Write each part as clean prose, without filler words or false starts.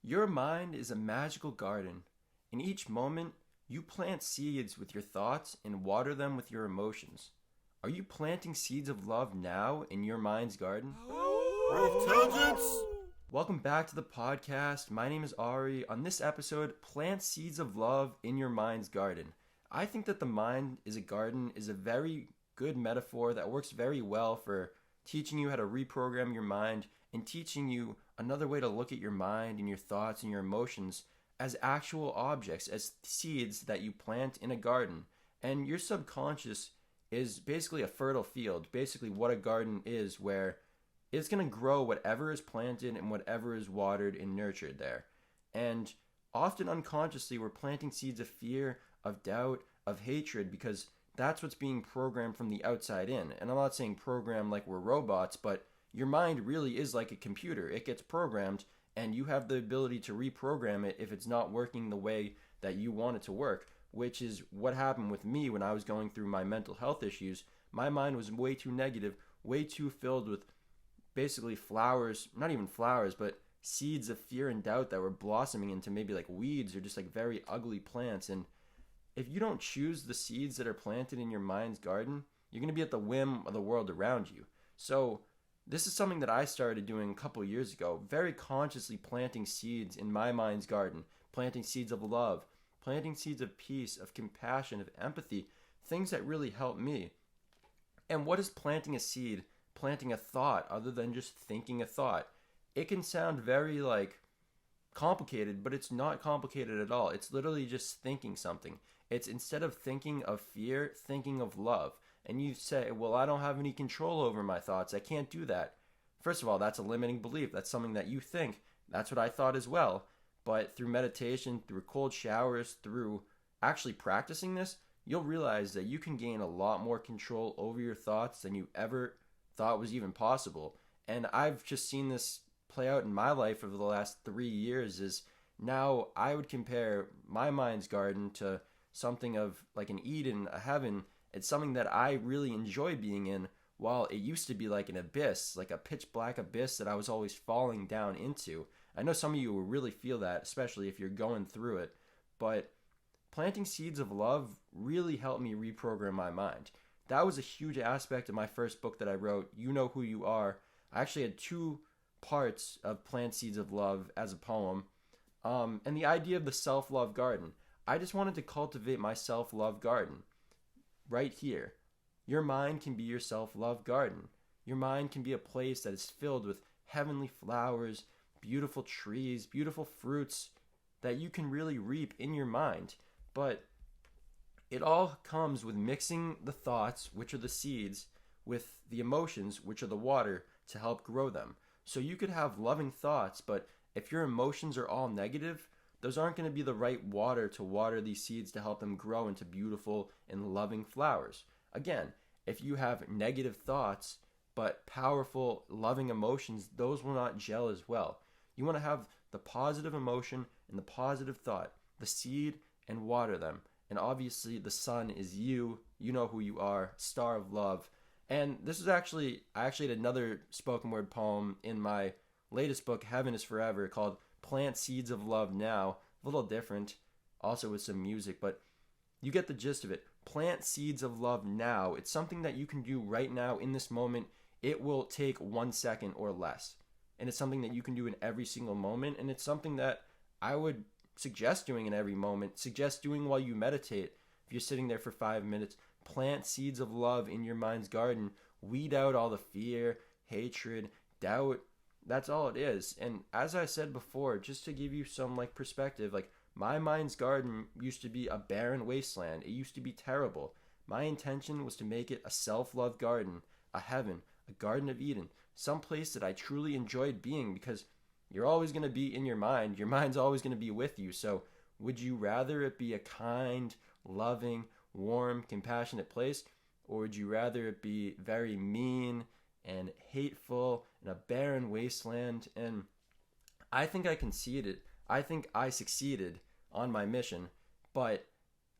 Your mind is a magical garden. In each moment, you plant seeds with your thoughts and water them with your emotions. Are you planting seeds of love now in your mind's garden? Wolftelligence! Welcome back to the podcast. My name is R.E. On this episode, plant seeds of love in your mind's garden. I think that the mind is a garden is a very good metaphor that works very well for teaching you how to reprogram your mind and teaching you another way to look at your mind and your thoughts and your emotions as actual objects, as seeds that you plant in a garden. And your subconscious is basically a fertile field, basically what a garden is, where it's going to grow whatever is planted and whatever is watered and nurtured there. And often unconsciously, we're planting seeds of fear, of doubt, of hatred, because that's what's being programmed from the outside in. And I'm not saying program like we're robots, but your mind really is like a computer. It gets programmed, and you have the ability to reprogram it if it's not working the way that you want it to work, which is what happened with me when I was going through my mental health issues. My mind was way too negative, way too filled with basically flowers, not even flowers, but seeds of fear and doubt that were blossoming into maybe like weeds or just like very ugly plants. And if you don't choose the seeds that are planted in your mind's garden, you're going to be at the whim of the world around you. So this is something that I started doing a couple years ago, very consciously planting seeds in my mind's garden, planting seeds of love, planting seeds of peace, of compassion, of empathy, things that really help me. And what is planting a seed, planting a thought, other than just thinking a thought? It can sound very complicated, but it's not complicated at all. It's literally just thinking something. It's instead of thinking of fear, thinking of love. And you say, well, I don't have any control over my thoughts. I can't do that. First of all, that's a limiting belief. That's something that you think. That's what I thought as well. But through meditation, through cold showers, through actually practicing this, you'll realize that you can gain a lot more control over your thoughts than you ever thought was even possible. And I've just seen this play out in my life over the last 3 years. Is now I would compare my mind's garden to something of like an Eden, a heaven. It's something that I really enjoy being in, while it used to be like an abyss, like a pitch black abyss that I was always falling down into. I know some of you will really feel that, especially if you're going through it. But planting seeds of love really helped me reprogram my mind. That was a huge aspect of my first book that I wrote, You Know Who You Are. I actually had 2 parts of Plant Seeds of Love as a poem. And the idea of the self-love garden. I just wanted to cultivate my self-love garden right here. Your mind can be your self-love garden. Your mind can be a place that is filled with heavenly flowers, beautiful trees, beautiful fruits that you can really reap in your mind. But it all comes with mixing the thoughts, which are the seeds, with the emotions, which are the water, to help grow them. So you could have loving thoughts, but if your emotions are all negative, those aren't going to be the right water to water these seeds to help them grow into beautiful and loving flowers. Again, if you have negative thoughts, but powerful, loving emotions, those will not gel as well. You want to have the positive emotion and the positive thought, the seed, and water them. And obviously the sun is you. You know who you are, star of love. And this is I actually had another spoken word poem in my latest book, Heaven is Forever, called Plant Seeds of Love Now. A little different, also with some music, but you get the gist of it. Plant seeds of love now. It's something that you can do right now in this moment. It will take 1 second or less. And it's something that you can do in every single moment. And it's something that I would suggest doing in every moment. Suggest doing while you meditate. If you're sitting there for 5 minutes, plant seeds of love in your mind's garden. Weed out all the fear, hatred, doubt. That's all it is. And as I said before, just to give you some perspective, my mind's garden used to be a barren wasteland. It used to be terrible. My intention was to make it a self-love garden, a heaven, a Garden of Eden, some place that I truly enjoyed being, because you're always going to be in your mind. Your mind's always going to be with you. So would you rather it be a kind, loving, warm, compassionate place, or would you rather it be very mean and hateful in a barren wasteland? And I think I conceded. I think I succeeded on my mission, but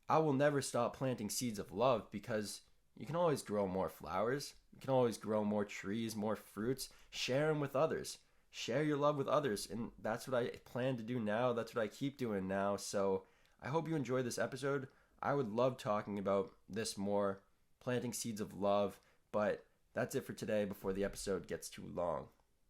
I will never stop planting seeds of love, because you can always grow more flowers. You can always grow more trees, more fruits. Share them with others. share your love with others. And that's what I plan to do now. That's what I keep doing now. So I hope you enjoyed this episode. I would love talking about this more, planting seeds of love. But that's it for today before the episode gets too long.